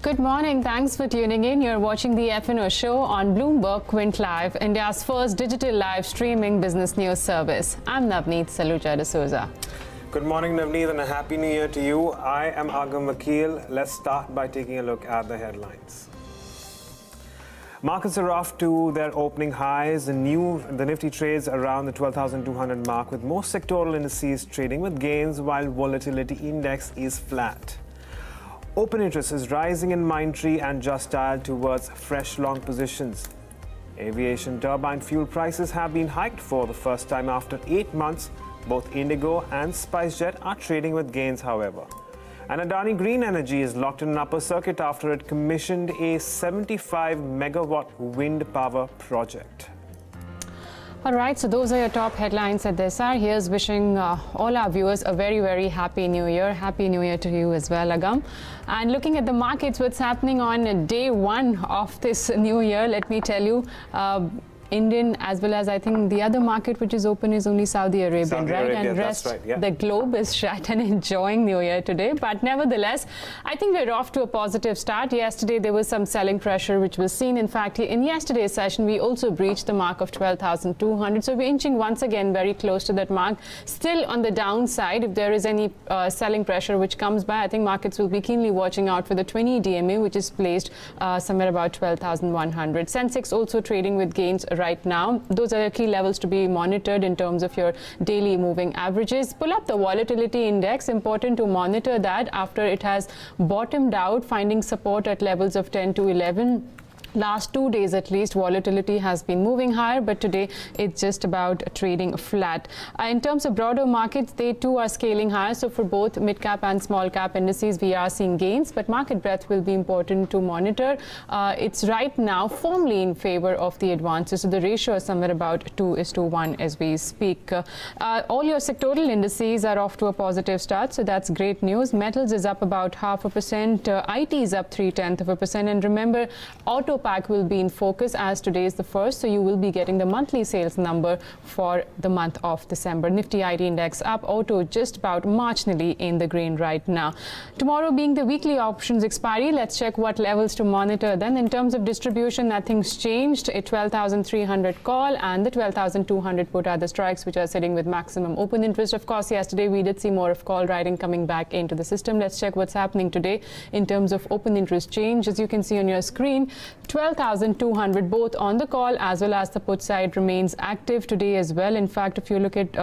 Good morning. Thanks for tuning in. You're watching the F&O Show on BloombergQuint Live, India's first digital live streaming business news service. I'm Navneet Saluja D'Souza. Good morning, Navneet, and a happy new year to you. I am Agam Vakil. Let's start by taking a look at the headlines. Markets are off to their opening highs. The Nifty trades around the 12,200 mark, with most sectoral indices trading with gains, while volatility index is flat. Open interest is rising in Mindtree and Just Dial towards fresh long positions. Aviation turbine fuel prices have been hiked for the first time after 8 months. Both Indigo and SpiceJet are trading with gains, however. And Adani Green Energy is locked in an upper circuit after it commissioned a 75-megawatt wind power project. All right, so those are your top headlines at this hour. Here's wishing all our viewers a very, very happy new year. Happy new year to you as well, Agam. And looking at the markets, what's happening on day one of this new year, let me tell you, Indian as well as I think the other market which is open is only Saudi Arabian, right? And rest, right, yeah. The globe is shut and enjoying New Year today. But nevertheless, I think we're off to a positive start. Yesterday, there was some selling pressure which was seen. In fact, in yesterday's session, we also breached the mark of 12,200. So we're inching once again very close to that mark. Still on the downside, if there is any selling pressure which comes by, I think markets will be keenly watching out for the 20 DMA, which is placed somewhere about 12,100. Sensex also trading with gains right now. Those are the key levels to be monitored in terms of your daily moving averages. Pull up the volatility index. Important to monitor that after it has bottomed out, finding support at levels of 10 to 11. Last 2 days at least, volatility has been moving higher, but today it's just about trading flat. In terms of broader markets, they too are scaling higher. So for both mid-cap and small-cap indices, we are seeing gains, but market breadth will be important to monitor. It's right now firmly in favor of the advances. So the ratio is somewhere about 2:1 as we speak. All your sectoral indices are off to a positive start, so that's great news. Metals is up about 0.5%. IT is up 0.3%. And remember, auto pack will be in focus as today is the first, so you will be getting the monthly sales number for the month of December. Nifty IT index up, auto just about marginally in the green right now. Tomorrow being the weekly options expiry, let's check what levels to monitor. Then in terms of distribution, nothing's changed. A 12,300 call and the 12,200 put are the strikes which are sitting with maximum open interest. Of course, yesterday we did see more of call writing coming back into the system. Let's check what's happening today in terms of open interest change. As you can see on your screen, 12,200 both on the call as well as the put side remains active today as well. In fact, if you look at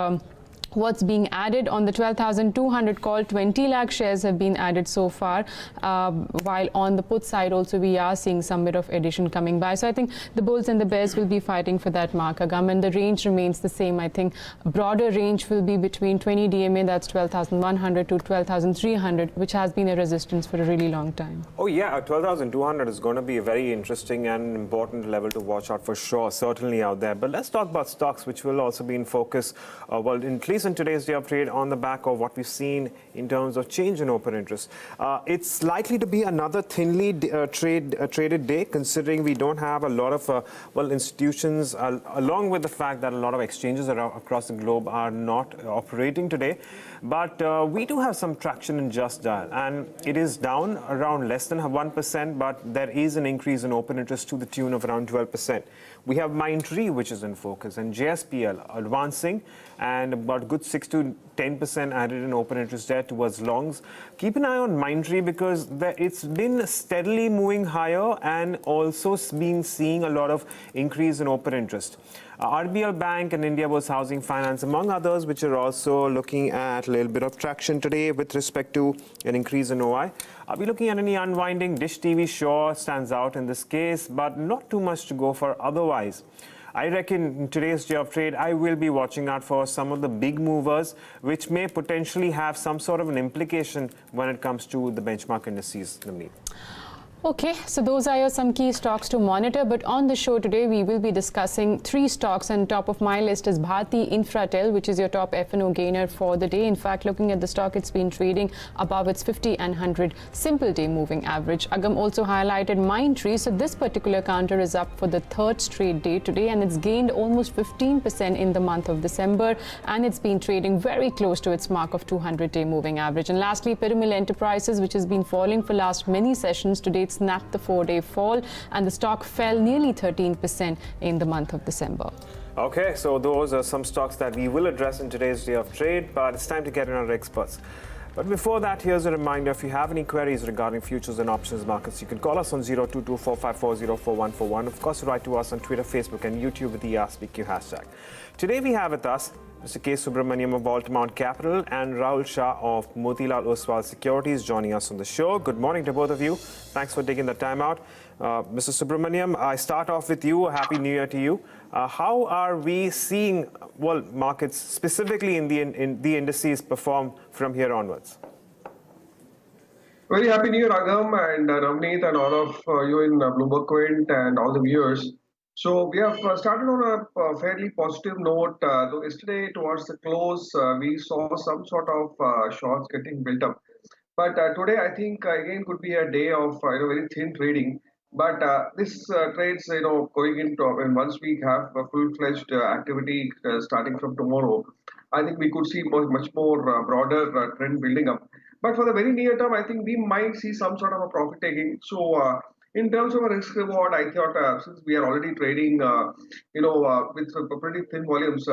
what's being added on the 12,200 call, 20 lakh shares have been added so far, while on the put side also we are seeing some bit of addition coming by. So I think the bulls and the bears will be fighting for that mark, Agam, and the range remains the same. I think broader range will be between 20 DMA, that's 12,100 to 12,300, which has been a resistance for a really long time. Oh yeah, 12,200 is going to be a very interesting and important level to watch out for sure, certainly out there. But let's talk about stocks which will also be in focus, well, in today's day of trade on the back of what we've seen in terms of change in open interest. It's likely to be another thinly traded day, considering we don't have a lot of institutions, along with the fact that a lot of exchanges across the globe are not operating today. But we do have some traction in Just Dial, and it is down around less than 1%, but there is an increase in open interest to the tune of around 12%. We have Mindtree, which is in focus, and JSPL advancing, and about good 6 to 10% added in open interest there towards longs. Keep an eye on Mindtree because it's been steadily moving higher and also been seeing a lot of increase in open interest. RBL Bank and India Post Housing Finance, among others, which are also looking at a little bit of traction today with respect to an increase in OI. Are we looking at any unwinding? Dish TV sure stands out in this case, but not too much to go for otherwise. I reckon in today's day of trade, I will be watching out for some of the big movers, which may potentially have some sort of an implication when it comes to the benchmark indices. Okay, so those are some key stocks to monitor. But on the show today, we will be discussing 3 stocks, and top of my list is Bharti Infratel, which is your top F&O gainer for the day. In fact, looking at the stock, it's been trading above its 50 and 100 simple day moving average. Agam also highlighted Mindtree. So this particular counter is up for the 3rd straight day today, and it's gained almost 15% in the month of December, and it's been trading very close to its mark of 200-day moving average. And lastly, Piramal Enterprises, which has been falling for last many sessions. Today, it's snapped the 4-day fall, and the stock fell nearly 13% in the month of December. Okay, so those are some stocks that we will address in today's day of trade, but it's time to get in our experts. But before that, here's a reminder, if you have any queries regarding futures and options markets, you can call us on 022-454-04141. Of course, write to us on Twitter, Facebook, and YouTube with the AskBQ hashtag. Today we have with us Mr. K. Subramanyam of Altamount Capital and Rahul Shah of Motilal Oswal Securities joining us on the show. Good morning to both of you. Thanks for taking the time out. Mr. Subramanyam, I start off with you. Happy New Year to you. How are we seeing markets specifically in the indices perform from here onwards? Very happy New Year, Agam and Navneet and all of you in BloombergQuint and all the viewers. So we have started on a fairly positive note. Though yesterday towards the close, we saw some sort of shorts getting built up. But today, I think again could be a day of very thin trading. But this trades, going into once we have a full-fledged activity starting from tomorrow, I think we could see much more broader trend building up. But for the very near term, I think we might see some sort of a profit taking. So in terms of a risk reward, I thought since we are already trading, with pretty thin volumes,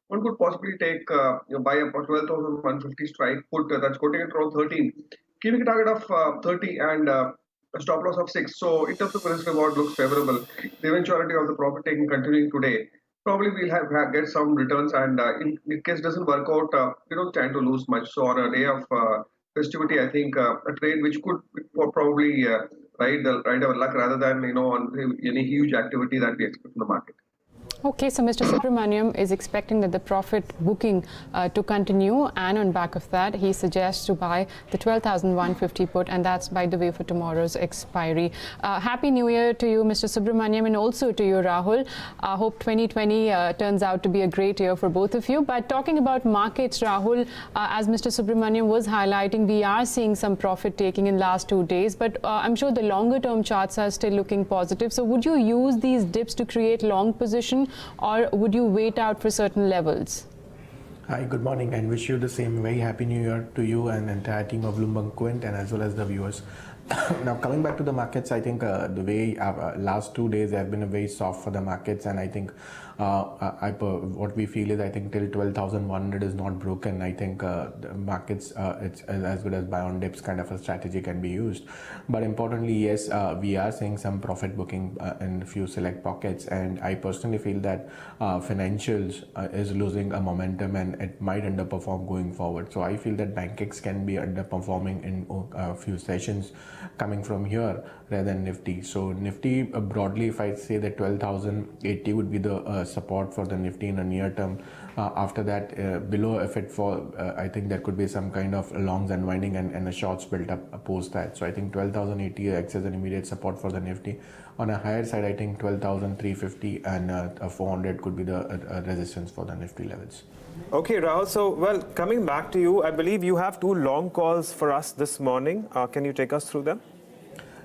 one could possibly take buy a 12,150 strike put that's quoting at around 13, keeping a target of 30 and a stop loss of 6. So in terms of risk reward looks favorable. The eventuality of the profit taking continuing today, probably we'll get some returns, and in case doesn't work out, we don't tend to lose much. So on a day of festivity, I think a trade which could probably ride our luck rather than on any huge activity that we expect from the market. Okay, so Mr. Subramanyam is expecting that the profit booking to continue, and on back of that, he suggests to buy the 12,150 put, and that's, by the way, for tomorrow's expiry. Happy New Year to you, Mr. Subramanyam, and also to you, Rahul. Hope 2020 turns out to be a great year for both of you. But talking about markets, Rahul, as Mr. Subramanyam was highlighting, we are seeing some profit taking in last 2 days, but I'm sure the longer term charts are still looking positive. So would you use these dips to create long position, or would you wait out for certain levels? Hi, good morning, and wish you the same. Very happy New Year to you and the entire team of BloombergQuint, and as well as the viewers. Now, coming back to the markets, I think the way last 2 days have been very soft for the markets, and I think what we feel is I think till 12,100 is not broken. I think the markets, it's as good as buy on dips kind of a strategy can be used. But importantly, yes, we are seeing some profit booking in a few select pockets, and I personally feel that financials is losing a momentum and it might underperform going forward. So I feel that BankX can be underperforming in a few sessions coming from here rather than Nifty. So Nifty broadly, if I say that 12,080 would be the support for the Nifty in a near term. After that, below, if it fall, I think there could be some kind of longs unwinding and a shorts built up post that. So I think 12,080 acts as an immediate support for the Nifty. On a higher side, I think 12,350 and 400 could be the resistance for the Nifty levels. Okay, Rahul. So, coming back to you, I believe you have 2 long calls for us this morning. Can you take us through them?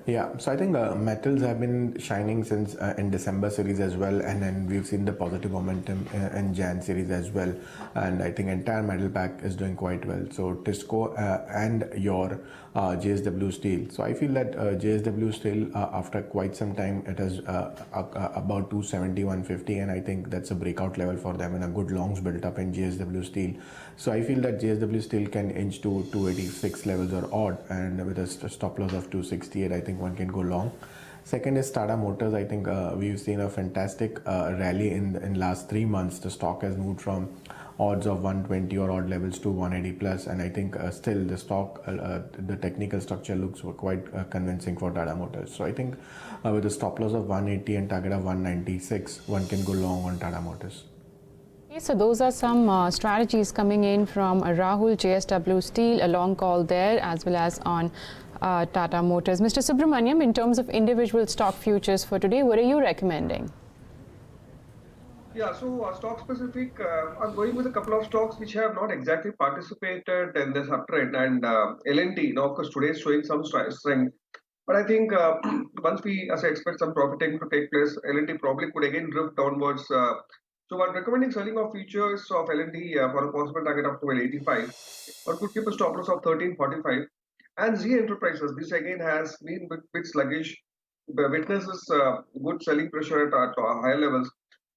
Yeah, so I think metals have been shining since in December series as well, and then we've seen the positive momentum in Jan series as well, and I think entire metal pack is doing quite well. So Tisco and your JSW Steel. So I feel that JSW Steel, after quite some time, it is about 270, 150, and I think that's a breakout level for them, and a good longs built up in JSW Steel. So I feel that JSW Steel can inch to 286 levels or odd, and with a stop loss of 268, I think one can go long. Second is Tata Motors. I think we've seen a fantastic rally in last 3 months. The stock has moved from odds of 120 or odd levels to 180 plus, and I think still the stock, the technical structure looks quite convincing for Tata Motors. So I think with a stop loss of 180 and target of 196, one can go long on Tata Motors. Okay, so those are some strategies coming in from Rahul, JSW Steel, a long call there, as well as on Tata Motors. Mr. Subramanyam, in terms of individual stock futures for today, what are you recommending? Yeah, so stock specific, I'm going with a couple of stocks which have not exactly participated in this uptrend, and L&T, of course, today is showing some strength. But I think once we, as I expect, some profit taking to take place, L&T probably could again drift downwards. So I'm recommending selling of futures of L&T for a possible target of 1285, or could keep a stop loss of 1345. And Zee Enterprises, this again has been a bit sluggish, witnesses good selling pressure at higher levels.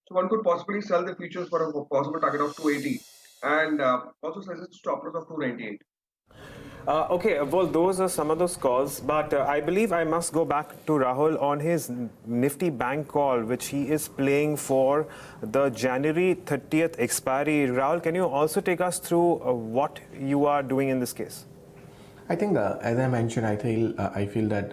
So one could possibly sell the futures for a possible target of 280 and also suggests stop loss of 298. Okay, well, those are some of those calls, but I believe I must go back to Rahul on his Nifty Bank call, which he is playing for the January 30th expiry. Rahul, can you also take us through what you are doing in this case? I think, as I mentioned, I feel that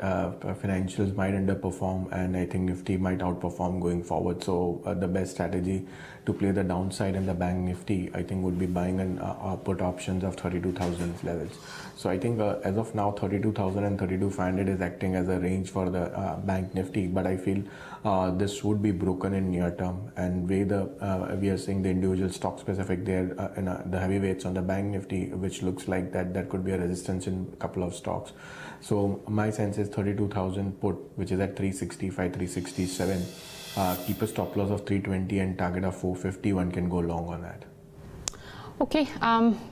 financials might underperform, and I think Nifty might outperform going forward. So the best strategy to play the downside in the bank Nifty, I think, would be buying an put options of 32,000 levels. So I think as of now, 32,000 and 32,500 is acting as a range for the bank Nifty. But I feel this would be broken in near term, and way we are seeing the individual stock specific there in the heavyweights on the bank Nifty, which looks like that could be a resistance in a couple of stocks. So my sense is 32,000 put, which is at 365, 367. Keep a stop loss of 320 and target of 450. One can go long on that. Okay,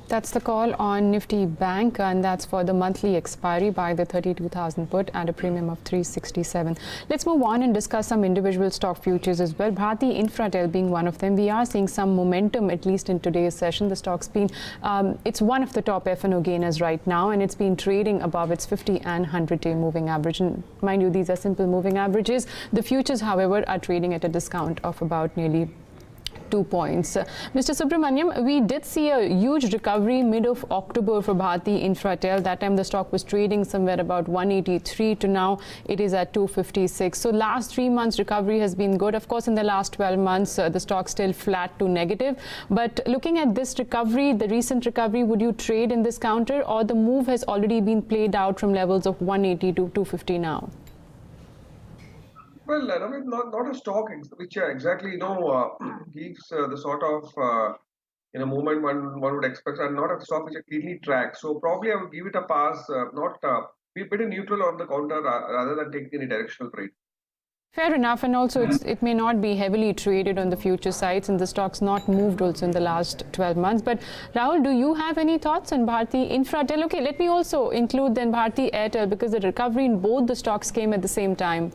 that's the call on Nifty Bank, and that's for the monthly expiry by the 32,000 put at a premium of 367. Let's move on and discuss some individual stock futures as well. Bharti Infratel being one of them. We are seeing some momentum, at least in today's session. The stock's been, it's one of the top F&O gainers right now, and it's been trading above its 50 and 100-day moving average. And mind you, these are simple moving averages. The futures, however, are trading at a discount of about nearly 2 points. Mr. Subramanyam, we did see a huge recovery mid of October for Bharti Infratel. That time the stock was trading somewhere about 183 to now it is at 256. So last 3 months recovery has been good. Of course, in the last 12 months, the stock still flat to negative. But looking at this recovery, the recent recovery, would you trade in this counter, or the move has already been played out from levels of 180 to 250 now? Well, I mean, not a stock which exactly gives the sort of movement one would expect, and not a stock which are cleanly tracked. So probably I would give it a pass, not be pretty neutral on the counter rather than taking any directional trade. Fair enough, and also it may not be heavily traded on the future sides, and the stock's not moved also in the last 12 months. But Rahul, do you have any thoughts on Bharti Infratel? Okay, let me also include then Bharti Airtel, because the recovery in both the stocks came at the same time.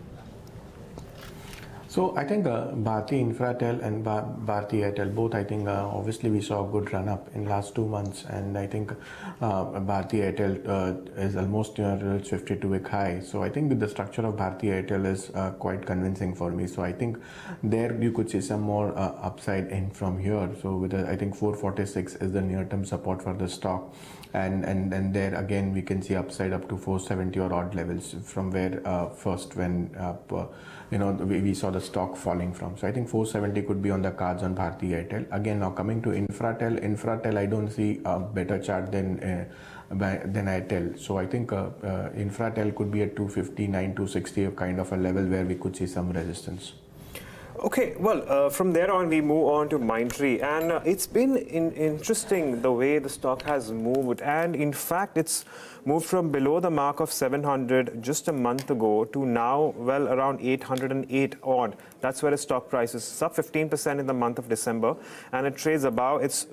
So I think Bharti Infratel and Bharti Airtel, both, I think obviously we saw a good run up in last 2 months, and I think Bharti Airtel is almost near its 52-week high. So I think the structure of Bharti Airtel is quite convincing for me. So I think there you could see some more upside in from here. So with I think 446 is the near-term support for the stock. And there again we can see upside up to 470 or odd levels from where first when we saw the stock falling from. So I think 470 could be on the cards on Bharti Airtel. Again, now coming to Infratel I don't see a better chart than Airtel. So I think Infratel could be at 259, 260 kind of a level where we could see some resistance. Okay, well, from there on, we move on to Mindtree, and it's been interesting the way the stock has moved, and in fact, it's moved from below the mark of 700 just a month ago to now, well, around 808 odd. That's where the stock price is. It's up 15% in the month of December, and it trades above. It's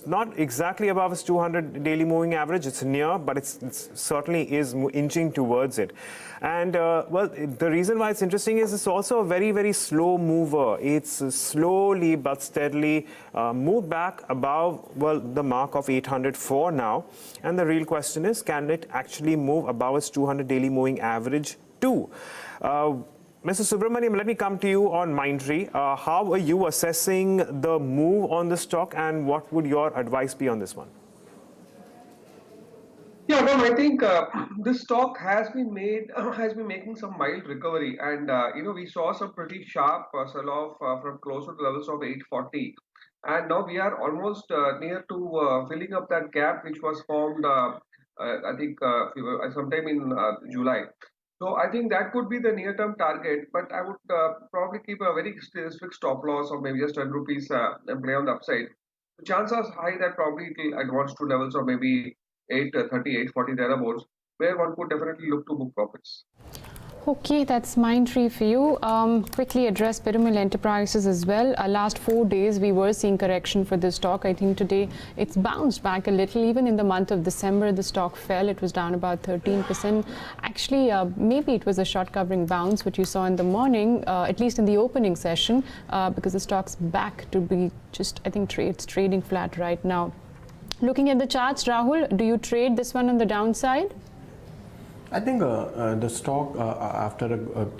not exactly above its 200 daily moving average. It's near, but it certainly is inching towards it. And well, the reason why it's interesting is it's also a very, very slow mover. It's slowly but steadily moved back above, well, the mark of 804 now. And the real question is, can it actually move above its 200 daily moving average too? Mr. Subramanyam, let me come to you on Mindtree. How are you assessing the move on the stock, and what would your advice be on this one? Yeah, no, I think this stock has been making some mild recovery, and we saw some pretty sharp sell-off from closer to levels of 840, and now we are almost near to filling up that gap which was formed, I think, sometime in July. So I think that could be the near-term target, but I would probably keep a very strict stop loss of maybe just 10 rupees and play on the upside. The chances are high that probably it will advance to levels of maybe 830, 840 thereabouts, where one could definitely look to book profits. Okay, that's Mindtree for you. Quickly address Piramal Enterprises as well. Last 4 days, we were seeing correction for this stock. I think today it's bounced back a little. Even in the month of December, the stock fell. It was down about 13%. Actually, maybe it was a short covering bounce, which you saw in the morning, at least in the opening session, because the stock's back to be just, I think, it's trading flat right now. Looking at the charts, Rahul, do you trade this one on the downside? I think the stock after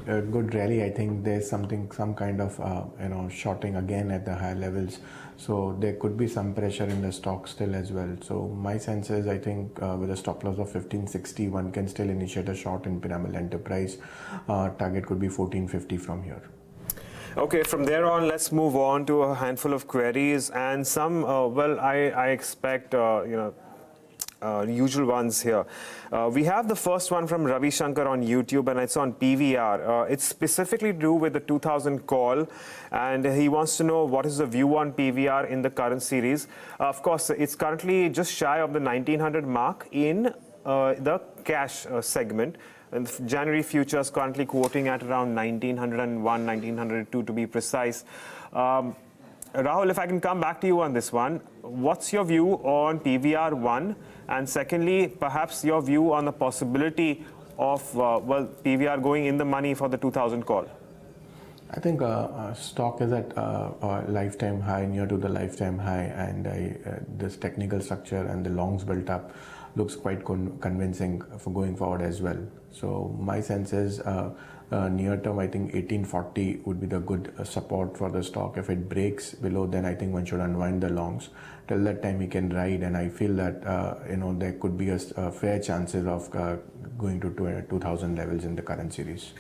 a good rally, I think there's some kind of shorting again at the higher levels. So there could be some pressure in the stock still as well. So my sense is, I think with a stop loss of 1560, one can still initiate a short in Piramal Enterprise. Target could be 1450 from here. Okay, from there on, let's move on to a handful of queries and some. I expect usual ones here. We have the first one from Ravi Shankar on YouTube, and it's on PVR. It's specifically to do with the 2000 call, and he wants to know what is the view on PVR in the current series. Of course, it's currently just shy of the 1900 mark in the cash segment. And January futures currently quoting at around 1901, 1902 to be precise. Rahul, if I can come back to you on this one, what's your view on PVR 1? And secondly, perhaps your view on the possibility of, PVR going in the money for the 2000 call? I think stock is at a lifetime high, near to the lifetime high, and this technical structure and the longs built up looks quite convincing for going forward as well. So my sense is near term, I think 1840 would be the good support for the stock. If it breaks below, then I think one should unwind the longs. Till that time, he can ride, and I feel that there could be a fair chances of going to 2000 levels in the current series.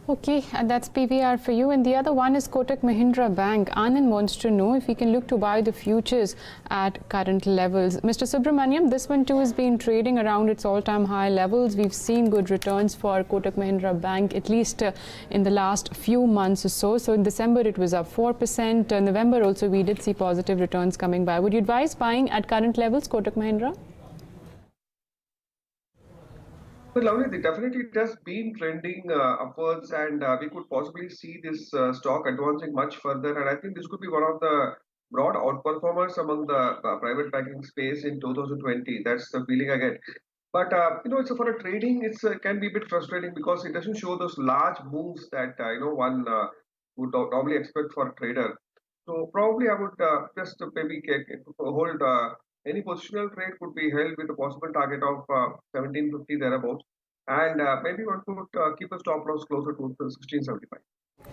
Okay, and that's PVR for you. And the other one is Kotak Mahindra Bank. Anand wants to know if we can look to buy the futures at current levels. Mr. Subramanyam, this one too has been trading around its all-time high levels. We've seen good returns for Kotak Mahindra Bank, at least in the last few months or so. So in December, it was up 4%. In November also, we did see positive returns coming by. Would you advise buying at current levels, Kotak Mahindra? Well, lovely. Definitely it has been trending upwards, and we could possibly see this stock advancing much further. And I think this could be one of the broad outperformers among the private banking space in 2020. That's the feeling I get. But it's for a trading, it can be a bit frustrating because it doesn't show those large moves that one would normally expect for a trader. So probably I would just maybe hold. Any positional trade could be held with a possible target of 1750 thereabouts, and maybe one could keep a stop loss closer to 1675.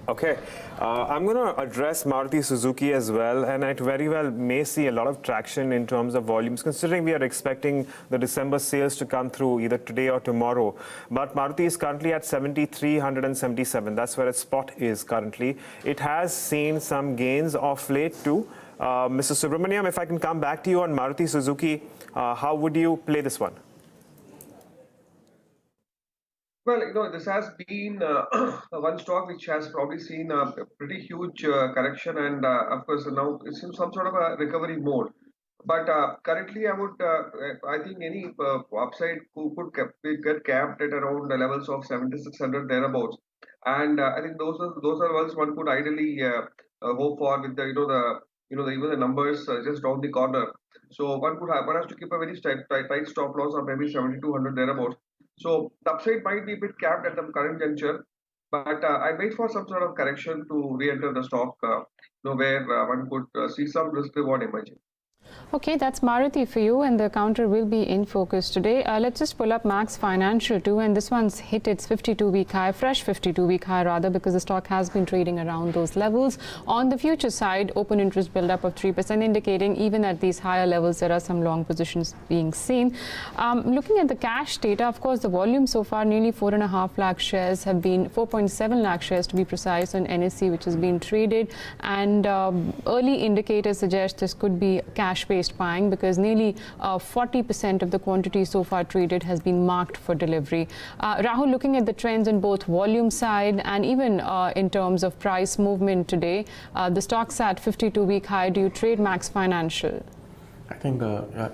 Okay, I'm going to address Maruti Suzuki as well, and it very well may see a lot of traction in terms of volumes, considering we are expecting the December sales to come through either today or tomorrow. But Maruti is currently at 7,377. That's where its spot is currently. It has seen some gains of late too. Mr. Subramanyam, if I can come back to you on Maruti Suzuki, how would you play this one? Well, this has been one stock which has probably seen a pretty huge correction, and of course now it's in some sort of a recovery mode. But currently, I think any upside could get capped at around the levels of 7600 thereabouts, and I think those are ones one could ideally hope for with the even the numbers just down the corner. So one has to keep a very tight stop loss of maybe 7200 thereabouts. So the upside might be a bit capped at the current juncture, but I wait for some sort of correction to re-enter the stock, where one could see some risk reward emerging. Okay, that's Maruti for you, and the counter will be in focus today. Let's just pull up Max Financial too, and this one's hit its 52-week high, fresh 52-week high rather, because the stock has been trading around those levels. On the future side, open interest build-up of 3%, indicating even at these higher levels, there are some long positions being seen. Looking at the cash data, of course, the volume so far, nearly 4.5 lakh shares have been, 4.7 lakh shares to be precise, on NSE, which has been traded, and early indicators suggest this could be cash-based buying, because nearly 40% of the quantity so far traded has been marked for delivery. Rahul, looking at the trends in both volume side and even in terms of price movement today, the stock's at 52-week high. Do you trade Max Financial? I think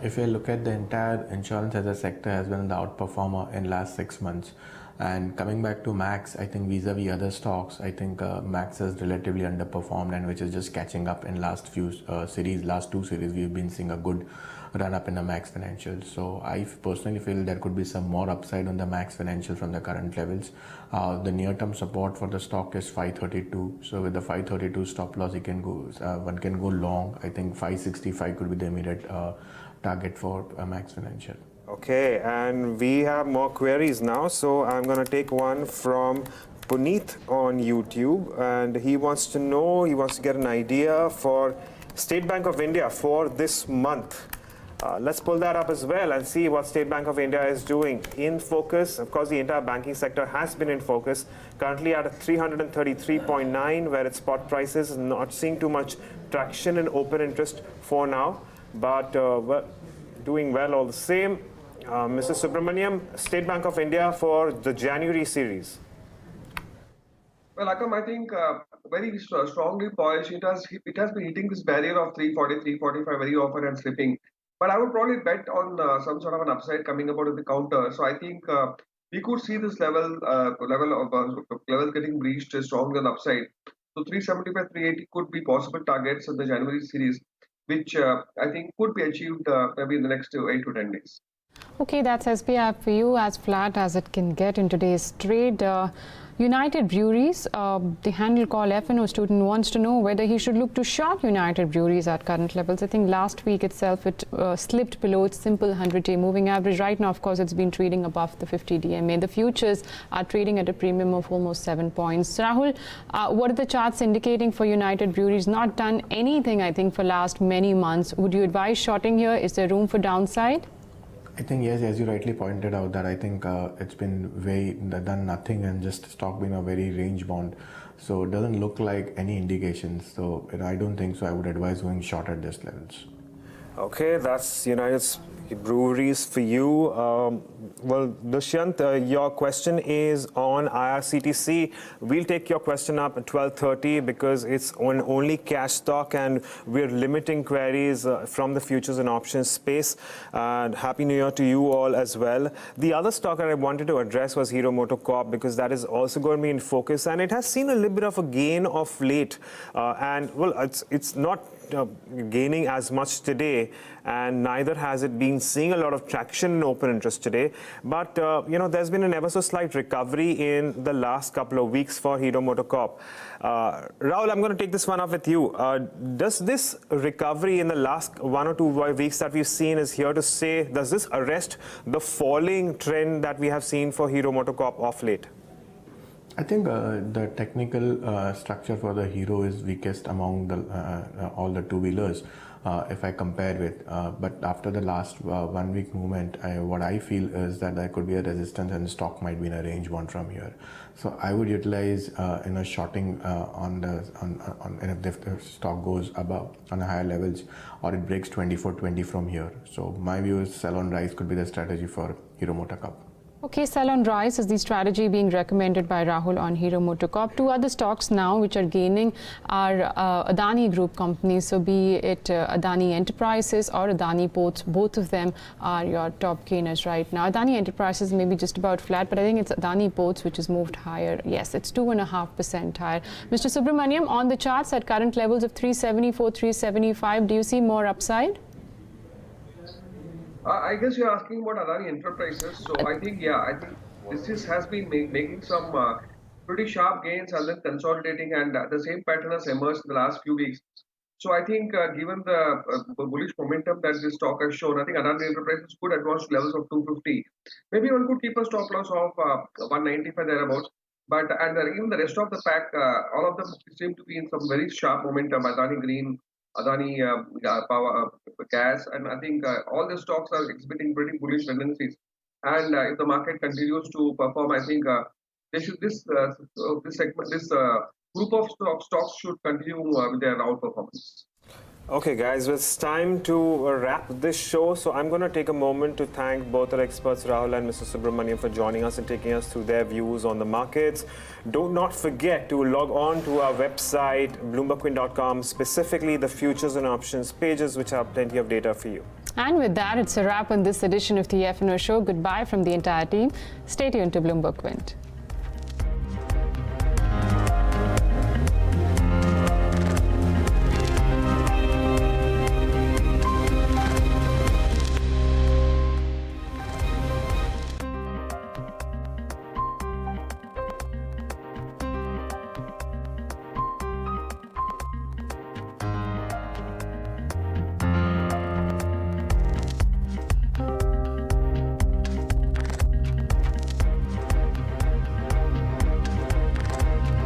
if you look at the entire insurance as a sector has been the outperformer in last 6 months. And coming back to Max, I think vis-a-vis other stocks, I think Max has relatively underperformed and which is just catching up in last few last two series, we've been seeing a good run up in the Max Financial. So I personally feel there could be some more upside on the Max Financial from the current levels. The near-term support for the stock is 532. So with the 532 stop loss, one can go long. I think 565 could be the immediate target for Max Financial. Okay, and we have more queries now. So I'm going to take one from Puneet on YouTube, and he wants to get an idea for State Bank of India for this month. Let's pull that up as well and see what State Bank of India is doing. In focus, of course, the entire banking sector has been in focus. Currently at 333.9, where its spot price is not seeing too much traction in open interest for now, but doing well all the same. Mr. Subramanyam, State Bank of India for the January series. Well, Akam, I think very strongly poised. It has been hitting this barrier of 340, 345 very often and slipping. But I would probably bet on some sort of an upside coming about in the counter. So I think we could see this level getting breached strongly on the upside. So 375, 380 could be possible targets in the January series, which I think could be achieved maybe in the next 8 to 10 days. Okay, that's SBI for you, as flat as it can get in today's trade. United Breweries, the handle called F&O student wants to know whether he should look to short United Breweries at current levels. I think last week itself it slipped below its simple 100-day moving average. Right now, of course, it's been trading above the 50 DMA. The futures are trading at a premium of almost 7 points. Rahul, what are the charts indicating for United Breweries? Not done anything, I think, for last many months. Would you advise shorting here? Is there room for downside? I think yes, as you rightly pointed out, that I think it's been done nothing and just stock been a very range bound. So it doesn't look like any indications. So I don't think so. I would advise going short at these levels. Okay, that's United Breweries for you. Well, Dushyant, your question is on IRCTC. We'll take your question up at 12:30 because it's on only cash stock and we're limiting queries from the futures and options space. And Happy New Year to you all as well. The other stock that I wanted to address was Hero MotoCorp because that is also going to be in focus and it has seen a little bit of a gain of late. And well, it's not gaining as much today, and neither has it been seeing a lot of traction in open interest today. But there's been an ever so slight recovery in the last couple of weeks for Hero MotoCorp. Rahul, I'm going to take this one up with you. Does this recovery in the last 1 or 2 weeks that we've seen is here to stay? Does this arrest the falling trend that we have seen for Hero MotoCorp of late? I think the technical structure for the Hero is weakest among all the two-wheelers if I compare with. But after the last 1 week movement, what I feel is that there could be a resistance and the stock might be in a range bound from here. So I would utilize shorting if the stock goes above on higher levels or it breaks 24.20 from here. So my view is sell on rise could be the strategy for Hero MotoCorp. Okay, sell on rise is the strategy being recommended by Rahul on Hero MotoCorp. 2 other stocks now which are gaining are Adani Group companies. So be it Adani Enterprises or Adani Ports, both of them are your top gainers right now. Adani Enterprises may be just about flat, but I think it's Adani Ports which has moved higher. Yes, it's 2.5% higher. Mr. Subramanyam, on the charts at current levels of 374, 375, do you see more upside? I guess you're asking about Adani Enterprises. So I think this has been making some pretty sharp gains and then consolidating, and the same pattern has emerged in the last few weeks. So I think given the bullish momentum that this stock has shown, I think Adani Enterprises could advance to levels of 250. Maybe one could keep a stop loss of 195 thereabouts. But even the rest of the pack, all of them seem to be in some very sharp momentum. Adani Green, Adani Power, Gas, and I think all the stocks are exhibiting pretty bullish tendencies. And if the market continues to perform, I think this segment, this group of stocks should continue with their outperformance. Okay, guys, it's time to wrap this show. So I'm going to take a moment to thank both our experts, Rahul and Mr. Subramanyam, for joining us and taking us through their views on the markets. Do not forget to log on to our website, BloombergQuint.com, specifically the futures and options pages, which have plenty of data for you. And with that, it's a wrap on this edition of the F&O Show. Goodbye from the entire team. Stay tuned to BloombergQuint.